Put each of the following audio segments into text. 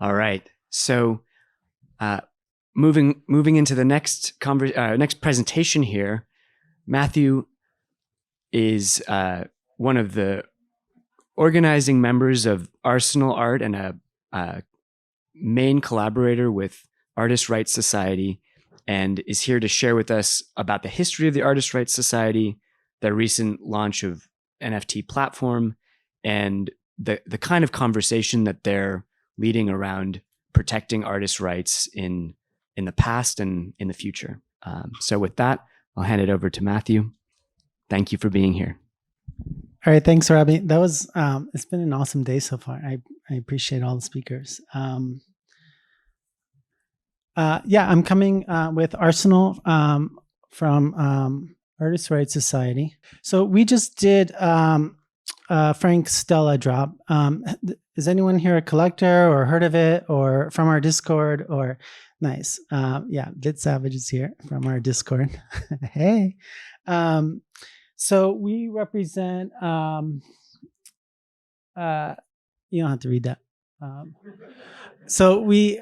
All right. So, moving into the next next presentation here, Matthew is one of the organizing members of Arsnl Art and a main collaborator with Artist Rights Society, and is here to share with us about the history of the Artist Rights Society, the recent launch of NFT platform, and the kind of conversation that they're leading around protecting artists' rights in the past and in the future. So with that, I'll hand it over to Matthew. Thank you for being here. All right, thanks, Robbie. That was it's been an awesome day so far. I appreciate all the speakers. Yeah, I'm coming with Arsnl from Artist Rights Society. So we just did Frank Stella drop. Is anyone here a collector or heard of it or from our Discord or nice? Yeah, Bit Savage is here from our Discord. Hey. So we represent, you don't have to read that. So we,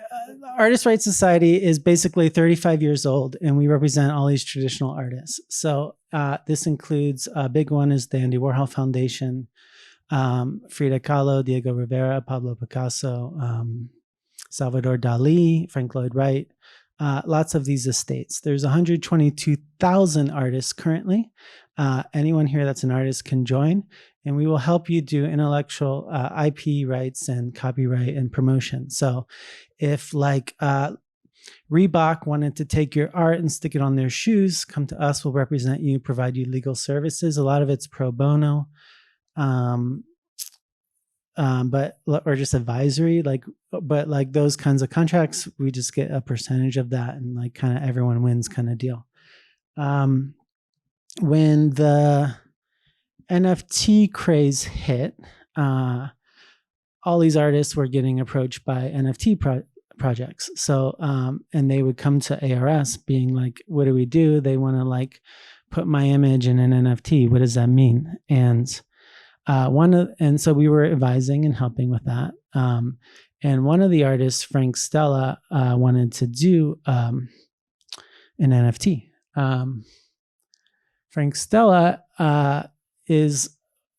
Artist Rights Society is basically 35 years old, and we represent all these traditional artists. So this includes, a big one is the Andy Warhol Foundation, Frida Kahlo, Diego Rivera, Pablo Picasso, Salvador Dali, Frank Lloyd Wright, lots of these estates. There's 122,000 artists currently. Anyone here that's an artist can join, and we will help you do intellectual IP rights and copyright and promotion. So if like Reebok wanted to take your art and stick it on their shoes, come to us, we'll represent you, provide you legal services. A lot of it's pro bono, but or just advisory, but like those kinds of contracts, we just get a percentage of that, and like kind of everyone wins kind of deal. When the NFT craze hit, all these artists were getting approached by NFT projects. So, and they would come to ARS being like, what do we do? They want to like put my image in an NFT. What does that mean? And so we were advising and helping with that. And one of the artists, Frank Stella, wanted to do an NFT. Frank Stella is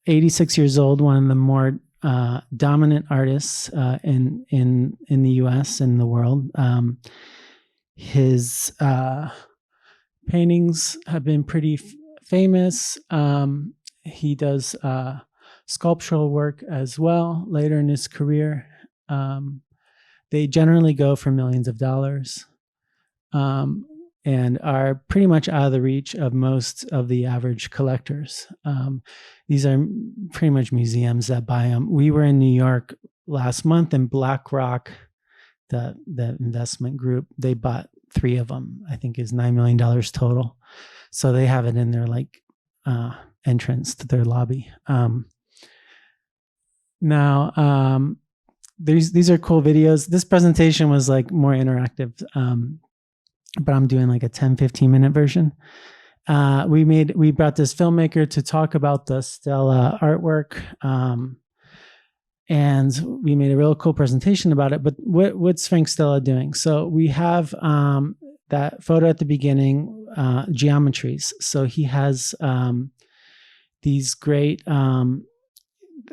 86 years old, one of the more dominant artists in the U.S. and the world. His paintings have been pretty famous. He does sculptural work as well later in his career. They generally go for millions of dollars. And are pretty much out of the reach of most of the average collectors. These are pretty much museums that buy them. We were in New York last month, and BlackRock, the investment group, they bought 3 of them. I think is $9 million total. So they have it in their like entrance to their lobby. Now, these are cool videos. This presentation was like more interactive. But I'm doing like a 10-15 minute version. We brought this filmmaker to talk about the Stella artwork, and we made a real cool presentation about it. But what's Frank Stella doing? So we have that photo at the beginning, geometries. So he has these great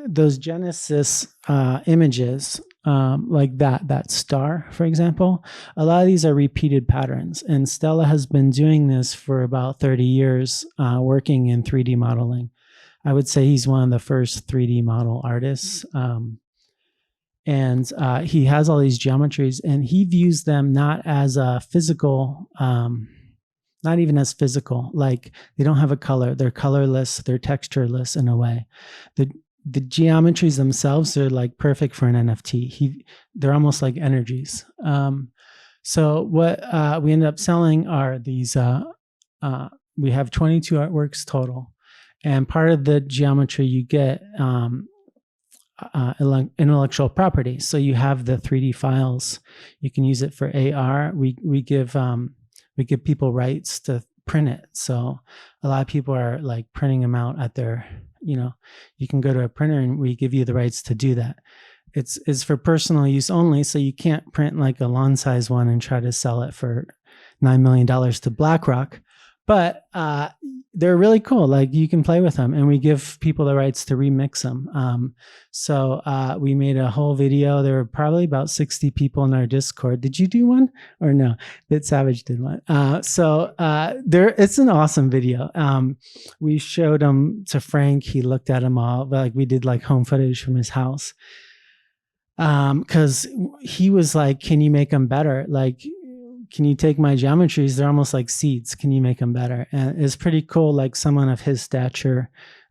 those Genesis images. Like that star, for example, a lot of these are repeated patterns, and Stella has been doing this for about 30 years, working in 3D modeling. I would say he's one of the first 3D model artists. And he has all these geometries, and he views them not as a physical, not even as physical, like they don't have a color, they're colorless, they're textureless in a way. The geometries themselves are like perfect for an NFT. They're almost like energies. So what we ended up selling are these, we have 22 artworks total. And part of the geometry you get intellectual property. So you have the 3D files. You can use it for AR. We give people rights to print it. So a lot of people are like printing them out at their, you can go to a printer and we give you the rights to do that. it's for personal use only. So you can't print like a lawn size one and try to sell it for $9 million to BlackRock. But they're really cool. Like you can play with them, and we give people the rights to remix them. So we made a whole video. There were probably about 60 people in our Discord. Did you do one or no? That Savage did one. It's an awesome video. We showed them to Frank. He looked at them all. Like we did like home footage from his house. Because he was like, "Can you make them better? Like, can you take my geometries? They're almost like seeds. Can you make them better?" And it's pretty cool, like someone of his stature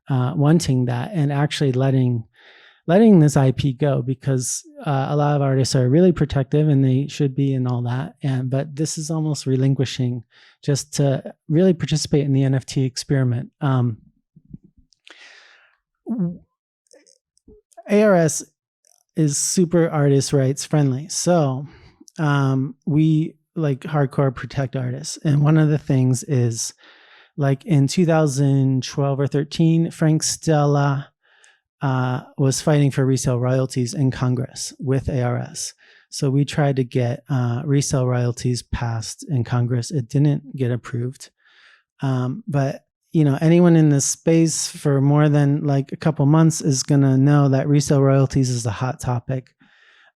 wanting that and actually letting this IP go, because a lot of artists are really protective, and they should be, and all that. But this is almost relinquishing just to really participate in the NFT experiment. ARS is super artist rights friendly. So we like hardcore protect artists. And one of the things is, like in 2012 or 13, Frank Stella was fighting for resale royalties in Congress with ARS. So we tried to get resale royalties passed in Congress. It didn't get approved. But you know, anyone in this space for more than like a couple months is going to know that resale royalties is a hot topic.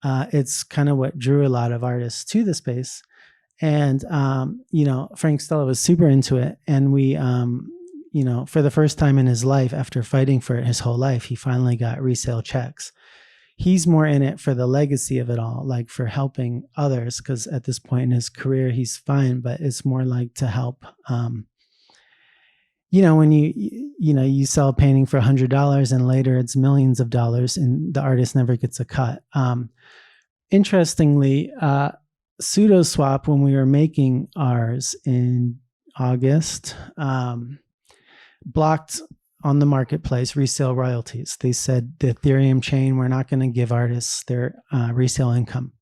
It's kind of what drew a lot of artists to the space. And, you know, Frank Stella was super into it. And we, you know, for the first time in his life, after fighting for it his whole life, he finally got resale checks. He's more in it for the legacy of it all, like for helping others, because at this point in his career, he's fine, but it's more like to help. You know, when you sell a painting for $100 and later it's millions of dollars and the artist never gets a cut. Interestingly, SudoSwap, when we were making ours in August, blocked on the marketplace resale royalties. They said the Ethereum chain, we're not going to give artists their resale income.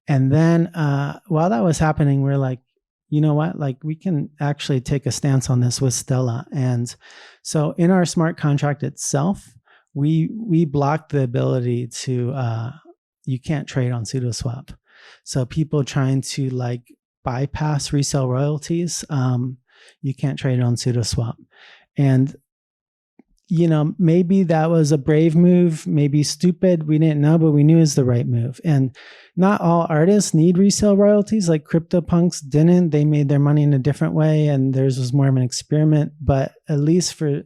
And then while that was happening, we're like, you know what, like we can actually take a stance on this with Stella. And so in our smart contract itself, we blocked the ability to, you can't trade on SudoSwap. So people trying to like bypass resale royalties, you can't trade on SudoSwap. And, you know, maybe that was a brave move, maybe stupid. We didn't know, but we knew it was the right move. And not all artists need resale royalties. Like CryptoPunks didn't. They made their money in a different way, and theirs was more of an experiment. But at least for,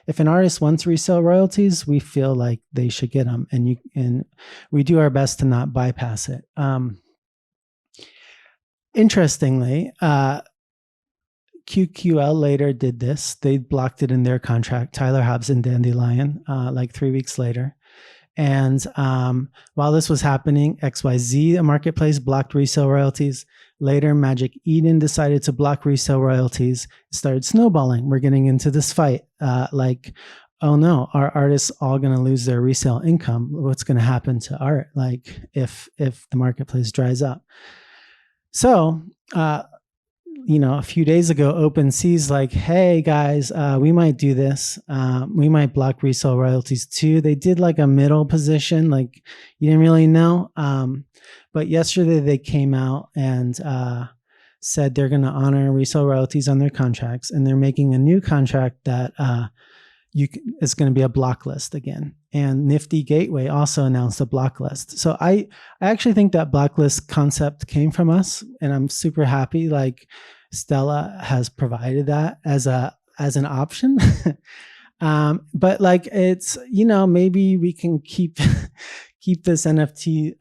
if an artist wants resale royalties, we feel like they should get them. And we do our best to not bypass it. Interestingly, QQL later did this. They blocked it in their contract, Tyler Hobbs and Dandelion, like 3 weeks later. And while this was happening, XYZ, a marketplace, blocked resale royalties. Later, Magic Eden decided to block resale royalties. It started snowballing. We're getting into this fight. Like, oh no, are artists all going to lose their resale income? What's going to happen to art? Like, if the marketplace dries up. So, you know, a few days ago, OpenSea's like, hey guys, we might do this. We might block resale royalties too. They did like a middle position, like you didn't really know. But yesterday they came out and said they're going to honor resale royalties on their contracts, and they're making a new contract that it's going to be a block list again. And Nifty Gateway also announced a block list. So I actually think that block list concept came from us, and I'm super happy. Like Stella has provided that as an option. But like it's, you know, maybe we can keep this NFT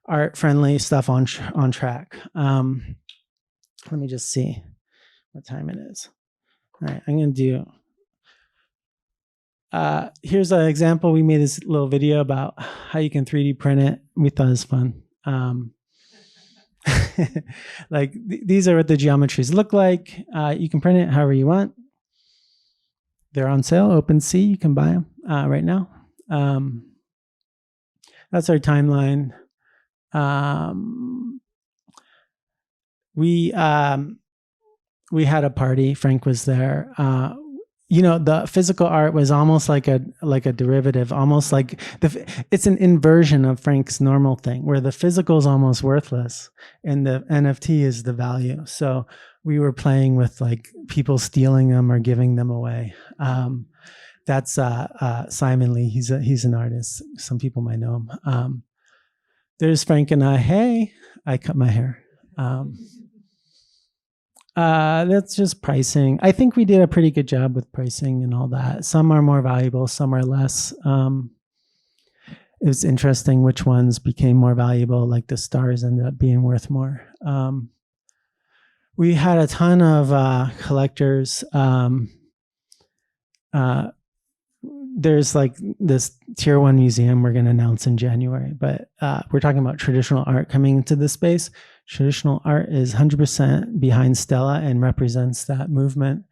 art friendly stuff on track. Let me just see what time it is. All right, I'm gonna do. Here's an example. We made this little video about how you can 3D print it. We thought it was fun. Like these are what the geometries look like. You can print it however you want. They're on sale, OpenSea. You can buy them right now. That's our timeline. We had a party. Frank was there. the physical art was almost like a derivative, almost like it's an inversion of Frank's normal thing, where the physical is almost worthless and the NFT is the value. So we were playing with like people stealing them or giving them away. That's Simon Lee. He's an artist. Some people might know him. There's Frank and I. Hey, I cut my hair. That's just pricing. I think we did a pretty good job with pricing and all that. Some are more valuable, some are less. It was interesting which ones became more valuable, like the stars ended up being worth more. We had a ton of collectors. There's like this tier 1 museum we're going to announce in January, but we're talking about traditional art coming into this space. Traditional art is 100% behind Stella and represents that movement.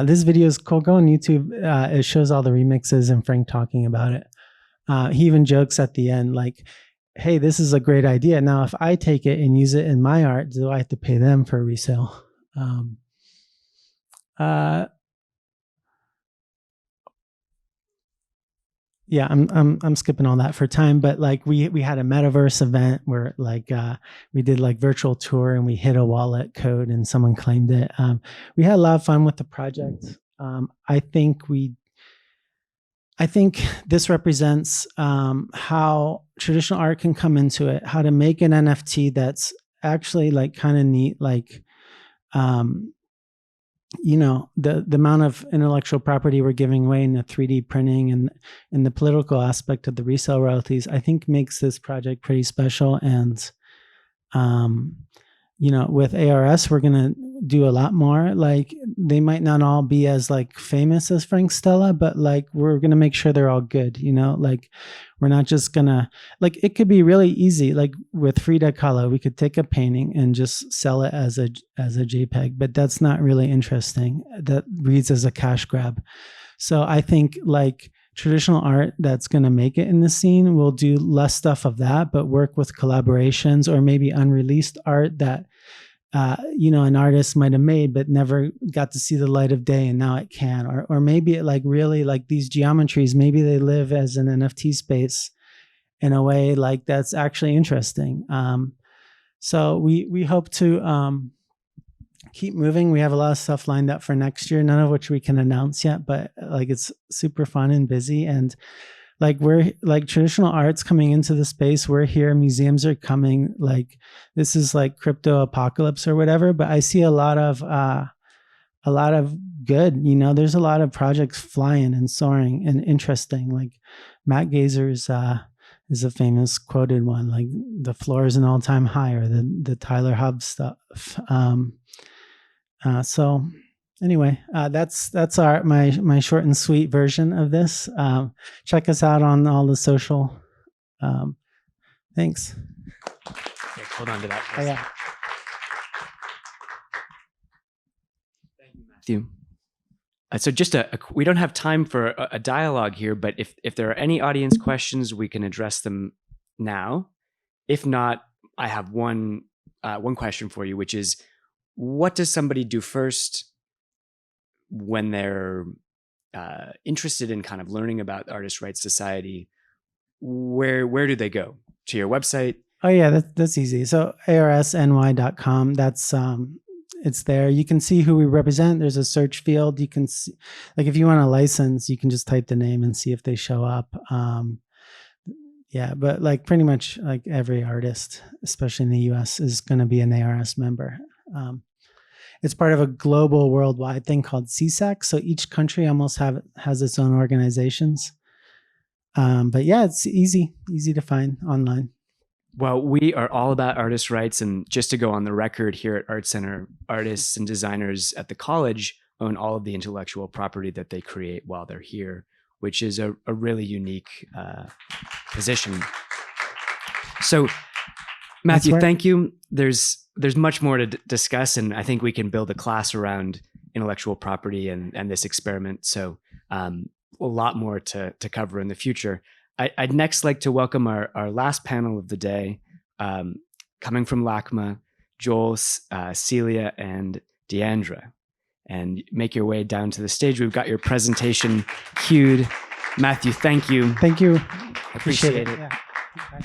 This video is cool. Go on YouTube. It shows all the remixes and Frank talking about it. He even jokes at the end, like, hey, this is a great idea. Now, if I take it and use it in my art, do I have to pay them for resale? Yeah, I'm skipping all that for time, but like we had a metaverse event where like we did like virtual tour and we hit a wallet code and someone claimed it. We had a lot of fun with the project. I think this represents how traditional art can come into it, how to make an NFT that's actually like kind of neat, like the amount of intellectual property we're giving away in the 3D printing and the political aspect of the resale royalties, I think makes this project pretty special. And, with ARS, we're going to do a lot more. Like they might not all be as like famous as Frank Stella, but like we're going to make sure they're all good, like we're not just going to, like it could be really easy. Like with Frida Kahlo, we could take a painting and just sell it as a JPEG, but that's not really interesting. That reads as a cash grab. So I think like traditional art that's going to make it in the scene will do less stuff of that, but work with collaborations or maybe unreleased art that an artist might have made but never got to see the light of day, and now it can. Or maybe it like really like these geometries, maybe they live as an NFT space in a way like that's actually interesting. So we hope to keep moving. We have a lot of stuff lined up for next year, none of which we can announce yet, but like it's super fun and busy. And like we're like traditional art's coming into the space. We're here, museums are coming. Like this is like crypto apocalypse or whatever, but I see a lot of good, there's a lot of projects flying and soaring and interesting. Like Matt Gazer's is a famous quoted one, like the floor is an all-time high, or the Tyler Hub stuff. So anyway, that's my short and sweet version of this. Check us out on all the social. Thanks. Okay, hold on to that. Oh, yeah. Thank you, Matthew. So just we don't have time for a dialogue here, but if there are any audience questions, we can address them now. If not, I have one question for you, which is, what does somebody do first when they're interested in kind of learning about Artist Rights Society? Where do they go? To your website? Oh yeah, that's easy. So arsny.com. That's it's there. You can see who we represent. There's a search field. You can see, like if you want a license, you can just type the name and see if they show up. Yeah, but like pretty much like every artist, especially in the US, is going to be an ARS member. It's part of a global worldwide thing called CSAC. So each country almost has its own organizations. But yeah, it's easy to find online. Well, we are all about artist rights. And just to go on the record here at ArtCenter, artists and designers at the college own all of the intellectual property that they create while they're here, which is a really unique position. So Matthew, thank you. There's much more to discuss, and I think we can build a class around intellectual property and this experiment. So a lot more to cover in the future. I'd next like to welcome our last panel of the day, coming from LACMA, Joel, Celia, and Deandra. and make your way down to the stage. We've got your presentation queued. Matthew, thank you. Thank you. Appreciate it. Yeah.